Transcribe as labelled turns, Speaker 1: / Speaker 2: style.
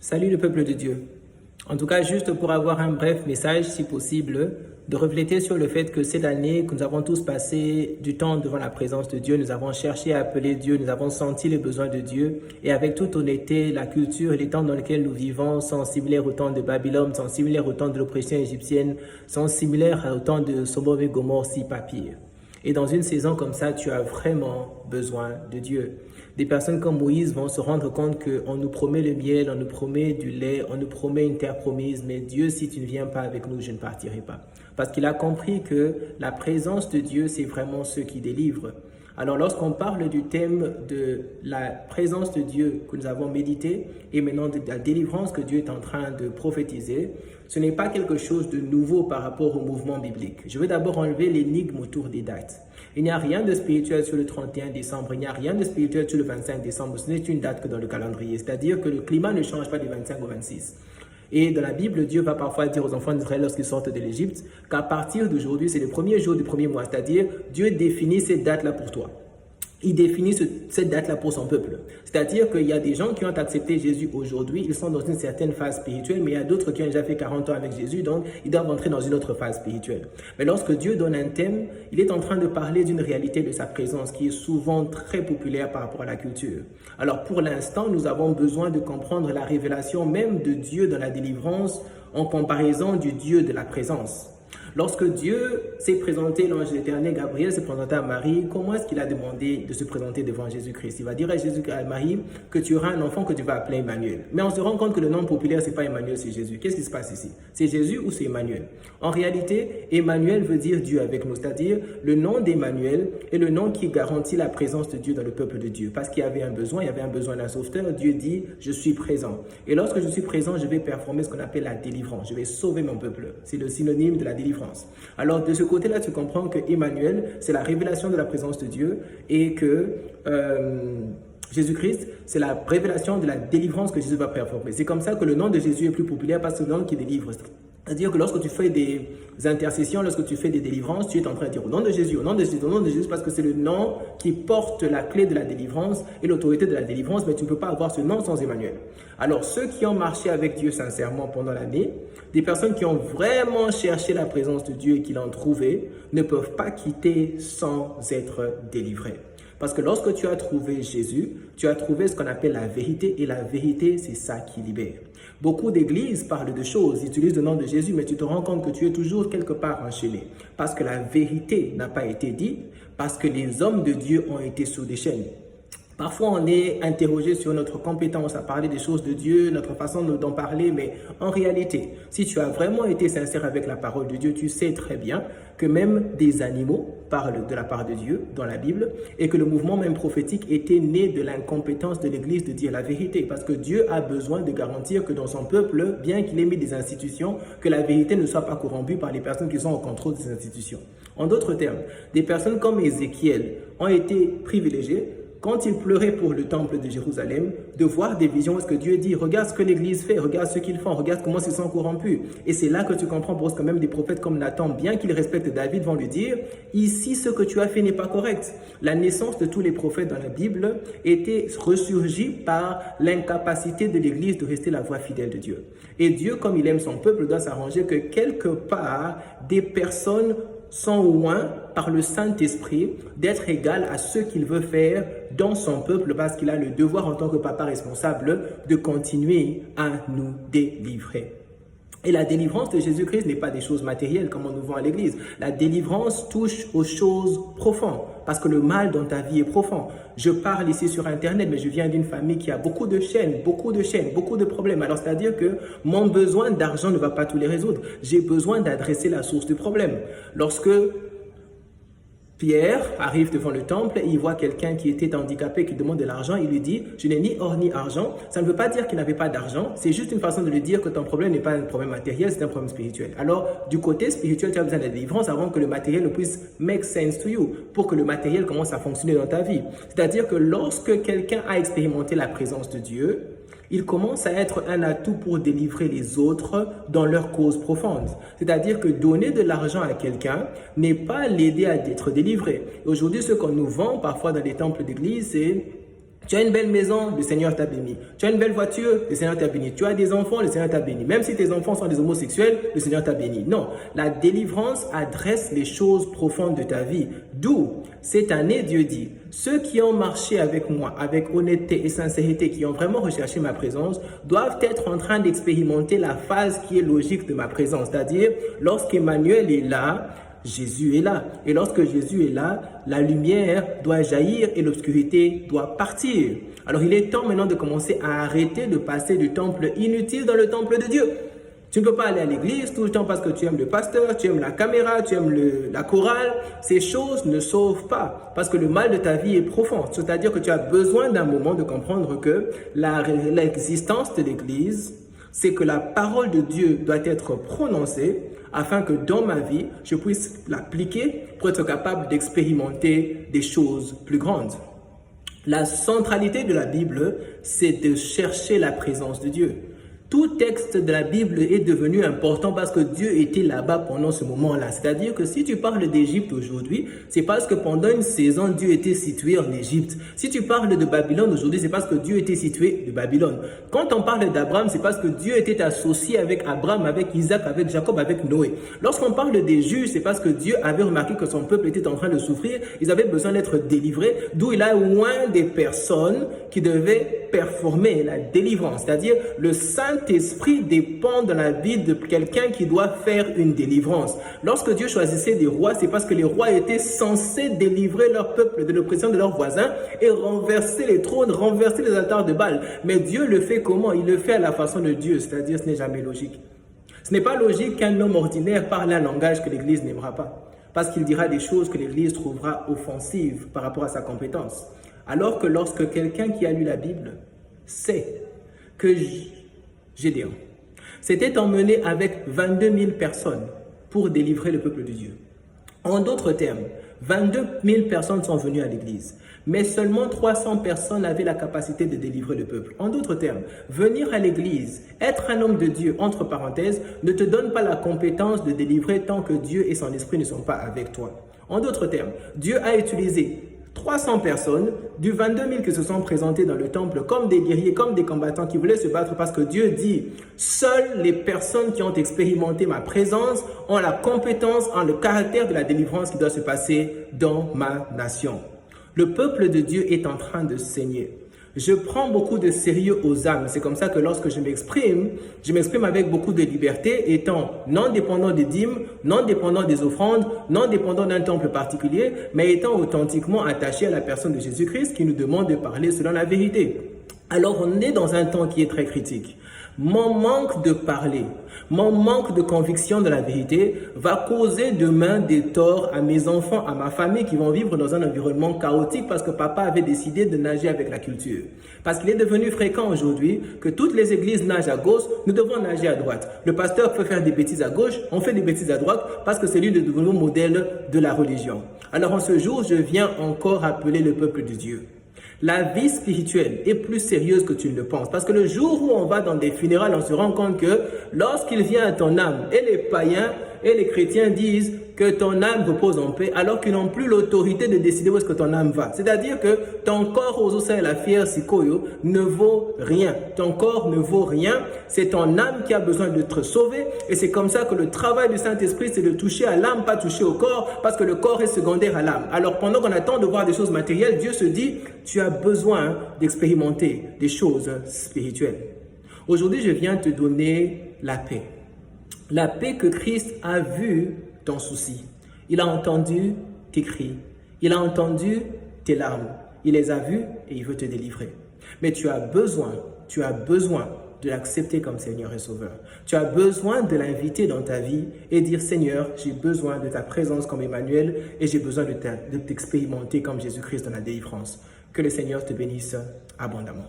Speaker 1: Salut le peuple de Dieu. En tout cas, juste pour avoir un bref message, si possible, de refléter sur le fait que cette année, que nous avons tous passé du temps devant la présence de Dieu, nous avons cherché à appeler Dieu, nous avons senti les besoins de Dieu, et avec toute honnêteté, la culture et les temps dans lesquels nous vivons sont similaires au temps de Babylone, sont similaires au temps de l'oppression égyptienne, sont similaires au temps de Sodome et Gomorrhe, si pas pire. Et dans une saison comme ça, tu as vraiment besoin de Dieu. Des personnes comme Moïse vont se rendre compte qu'on nous promet le miel, on nous promet du lait, on nous promet une terre promise, mais Dieu, si tu ne viens pas avec nous, je ne partirai pas. Parce qu'il a compris que la présence de Dieu, c'est vraiment ce qui délivre. Alors lorsqu'on parle du thème de la présence de Dieu que nous avons médité et maintenant de la délivrance que Dieu est en train de prophétiser, ce n'est pas quelque chose de nouveau par rapport au mouvement biblique. Je vais d'abord enlever l'énigme autour des dates. Il n'y a rien de spirituel sur le 31 décembre, il n'y a rien de spirituel sur le 25 décembre, ce n'est une date que dans le calendrier, c'est-à-dire que le climat ne change pas du 25 au 26. Et dans la Bible, Dieu va parfois dire aux enfants d'Israël lorsqu'ils sortent de l'Égypte qu'à partir d'aujourd'hui, c'est le premier jour du premier mois, c'est-à-dire Dieu définit cette date-là pour toi. Il définit cette date-là pour son peuple. C'est-à-dire qu'il y a des gens qui ont accepté Jésus aujourd'hui, ils sont dans une certaine phase spirituelle, mais il y a d'autres qui ont déjà fait 40 ans avec Jésus, donc ils doivent entrer dans une autre phase spirituelle. Mais lorsque Dieu donne un thème, il est en train de parler d'une réalité de sa présence qui est souvent très populaire par rapport à la culture. Alors pour l'instant, nous avons besoin de comprendre la révélation même de Dieu dans la délivrance en comparaison du Dieu de la présence. Lorsque Dieu s'est présenté, l'ange éternel Gabriel s'est présenté à Marie, comment est-ce qu'il a demandé de se présenter devant Jésus-Christ? Il va dire à Marie que tu auras un enfant que tu vas appeler Emmanuel. Mais on se rend compte que le nom populaire, ce n'est pas Emmanuel, c'est Jésus. Qu'est-ce qui se passe ici? C'est Jésus ou c'est Emmanuel? En réalité, Emmanuel veut dire Dieu avec nous, c'est-à-dire le nom d'Emmanuel est le nom qui garantit la présence de Dieu dans le peuple de Dieu. Parce qu'il y avait un besoin, il y avait un besoin d'un sauveteur, Dieu dit, je suis présent. Et lorsque je suis présent, je vais performer ce qu'on appelle la délivrance. Je vais sauver mon peuple. C'est le synonyme de la délivrance. Alors de ce côté-là, tu comprends que Emmanuel, c'est la révélation de la présence de Dieu et que Jésus-Christ, c'est la révélation de la délivrance que Jésus va performer. C'est comme ça que le nom de Jésus est plus populaire parce que c'est le nom qui délivre. C'est-à-dire que lorsque tu fais des intercessions, lorsque tu fais des délivrances, tu es en train de dire au nom de Jésus, au nom de Jésus, au nom de Jésus, parce que c'est le nom qui porte la clé de la délivrance et l'autorité de la délivrance, mais tu ne peux pas avoir ce nom sans Emmanuel. Alors ceux qui ont marché avec Dieu sincèrement pendant l'année, des personnes qui ont vraiment cherché la présence de Dieu et qui l'ont trouvé, ne peuvent pas quitter sans être délivrés. Parce que lorsque tu as trouvé Jésus, tu as trouvé ce qu'on appelle la vérité, et la vérité, c'est ça qui libère. Beaucoup d'églises parlent de choses, ils utilisent le nom de Jésus, mais tu te rends compte que tu es toujours quelque part enchaîné. Parce que la vérité n'a pas été dite, parce que les hommes de Dieu ont été sous des chaînes. Parfois, on est interrogé sur notre compétence à parler des choses de Dieu, notre façon d'en parler, mais en réalité, si tu as vraiment été sincère avec la parole de Dieu, tu sais très bien que même des animaux parlent de la part de Dieu dans la Bible et que le mouvement même prophétique était né de l'incompétence de l'Église de dire la vérité parce que Dieu a besoin de garantir que dans son peuple, bien qu'il ait mis des institutions, que la vérité ne soit pas corrompue par les personnes qui sont au contrôle des institutions. En d'autres termes, des personnes comme Ézéchiel ont été privilégiées quand il pleurait pour le temple de Jérusalem, de voir des visions où ce que Dieu dit, regarde ce que l'Église fait, regarde ce qu'ils font, regarde comment ils sont corrompus. Et c'est là que tu comprends parce que même des prophètes comme Nathan, bien qu'ils respectent David, vont lui dire, ici ce que tu as fait n'est pas correct. La naissance de tous les prophètes dans la Bible était ressurgie par l'incapacité de l'Église de rester la voix fidèle de Dieu. Et Dieu, comme il aime son peuple, doit s'arranger que quelque part, des personnes sont loin par le Saint-Esprit d'être égal à ce qu'il veut faire dans son peuple parce qu'il a le devoir en tant que papa responsable de continuer à nous délivrer. Et la délivrance de Jésus-Christ n'est pas des choses matérielles comme on nous vend à l'église. La délivrance touche aux choses profondes parce que le mal dans ta vie est profond. Je parle ici sur Internet, mais je viens d'une famille qui a beaucoup de chaînes, beaucoup de problèmes. Alors, c'est-à-dire que mon besoin d'argent ne va pas tous les résoudre. J'ai besoin d'adresser la source du problème. Lorsque Pierre arrive devant le temple et il voit quelqu'un qui était handicapé, qui demande de l'argent. Il lui dit, je n'ai ni or ni argent. Ça ne veut pas dire qu'il n'avait pas d'argent. C'est juste une façon de lui dire que ton problème n'est pas un problème matériel, c'est un problème spirituel. Alors, du côté spirituel, tu as besoin de la délivrance avant que le matériel ne puisse make sense to you, pour que le matériel commence à fonctionner dans ta vie. C'est-à-dire que lorsque quelqu'un a expérimenté la présence de Dieu, il commence à être un atout pour délivrer les autres dans leur cause profonde. C'est-à-dire que donner de l'argent à quelqu'un n'est pas l'aider à être délivré. Aujourd'hui, ce qu'on nous vend parfois dans les temples d'église, c'est Tu as une belle maison, le Seigneur t'a béni. Tu as une belle voiture, le Seigneur t'a béni. Tu as des enfants, le Seigneur t'a béni. Même si tes enfants sont des homosexuels, le Seigneur t'a béni. Non, la délivrance adresse les choses profondes de ta vie. D'où, cette année, Dieu dit, ceux qui ont marché avec moi, avec honnêteté et sincérité, qui ont vraiment recherché ma présence, doivent être en train d'expérimenter la phase qui est logique de ma présence. C'est-à-dire, lorsqu'Emmanuel est là, Jésus est là. Et lorsque Jésus est là, la lumière doit jaillir et l'obscurité doit partir. Alors il est temps maintenant de commencer à arrêter de passer du temple inutile dans le temple de Dieu. Tu ne peux pas aller à l'église tout le temps parce que tu aimes le pasteur, tu aimes la caméra, tu aimes la chorale. Ces choses ne sauvent pas parce que le mal de ta vie est profond. C'est-à-dire que tu as besoin d'un moment de comprendre que l'existence de l'église, c'est que la parole de Dieu doit être prononcée afin que dans ma vie, je puisse l'appliquer pour être capable d'expérimenter des choses plus grandes. La centralité de la Bible, c'est de chercher la présence de Dieu. Tout texte de la Bible est devenu important parce que Dieu était là-bas pendant ce moment-là. C'est-à-dire que si tu parles d'Égypte aujourd'hui, c'est parce que pendant une saison, Dieu était situé en Égypte. Si tu parles de Babylone aujourd'hui, c'est parce que Dieu était situé de Babylone. Quand on parle d'Abraham, c'est parce que Dieu était associé avec Abraham, avec Isaac, avec Jacob, avec Noé. Lorsqu'on parle des juges, c'est parce que Dieu avait remarqué que son peuple était en train de souffrir. Ils avaient besoin d'être délivrés, d'où il a loin des personnes qui devaient performer la délivrance. C'est-à-dire le Saint-Esprit dépend de la vie de quelqu'un qui doit faire une délivrance. Lorsque Dieu choisissait des rois, c'est parce que les rois étaient censés délivrer leur peuple de l'oppression de leurs voisins et renverser les trônes, renverser les altars de Baal. Mais Dieu le fait comment? Il le fait à la façon de Dieu, c'est-à-dire ce n'est jamais logique. Ce n'est pas logique qu'un homme ordinaire parle un langage que l'Église n'aimera pas, parce qu'il dira des choses que l'Église trouvera offensives par rapport à sa compétence. Alors que lorsque quelqu'un qui a lu la Bible sait que Gédéon s'était emmené avec 22 000 personnes pour délivrer le peuple de Dieu. En d'autres termes, 22 000 personnes sont venues à l'église, mais seulement 300 personnes avaient la capacité de délivrer le peuple. En d'autres termes, venir à l'église, être un homme de Dieu, entre parenthèses, ne te donne pas la compétence de délivrer tant que Dieu et son esprit ne sont pas avec toi. En d'autres termes, Dieu a utilisé 300 personnes, du 22 000 qui se sont présentés dans le temple comme des guerriers, comme des combattants qui voulaient se battre parce que Dieu dit « Seules les personnes qui ont expérimenté ma présence ont la compétence, ont le caractère de la délivrance qui doit se passer dans ma nation. » Le peuple de Dieu est en train de saigner. Je prends beaucoup de sérieux aux âmes. C'est comme ça que lorsque je m'exprime avec beaucoup de liberté, étant non dépendant des dîmes, non dépendant des offrandes, non dépendant d'un temple particulier, mais étant authentiquement attaché à la personne de Jésus-Christ qui nous demande de parler selon la vérité. Alors on est dans un temps qui est très critique. Mon manque de parler, mon manque de conviction de la vérité va causer demain des torts à mes enfants, à ma famille qui vont vivre dans un environnement chaotique parce que papa avait décidé de nager avec la culture. Parce qu'il est devenu fréquent aujourd'hui que toutes les églises nagent à gauche, nous devons nager à droite. Le pasteur peut faire des bêtises à gauche, on fait des bêtises à droite parce que c'est lui le nouveau modèle de la religion. Alors en ce jour, je viens encore appeler le peuple de Dieu. La vie spirituelle est plus sérieuse que tu ne le penses. Parce que le jour où on va dans des funérailles, on se rend compte que lorsqu'il vient à ton âme, et les païens et les chrétiens disent que ton âme repose en paix, alors qu'ils n'ont plus l'autorité de décider où est-ce que ton âme va. C'est-à-dire que ton corps aux os et la fière sikoyo ne vaut rien. Ton corps ne vaut rien. C'est ton âme qui a besoin d'être sauvée. Et c'est comme ça que le travail du Saint-Esprit, c'est de toucher à l'âme, pas toucher au corps, parce que le corps est secondaire à l'âme. Alors pendant qu'on attend de voir des choses matérielles, Dieu se dit, tu as besoin d'expérimenter des choses spirituelles. Aujourd'hui, je viens te donner la paix. La paix que Christ a vue ton souci. Il a entendu tes cris. Il a entendu tes larmes. Il les a vus et il veut te délivrer. Mais tu as besoin de l'accepter comme Seigneur et Sauveur. Tu as besoin de l'inviter dans ta vie et dire Seigneur, j'ai besoin de ta présence comme Emmanuel et j'ai besoin de t'expérimenter comme Jésus-Christ dans la délivrance. Que le Seigneur te bénisse abondamment.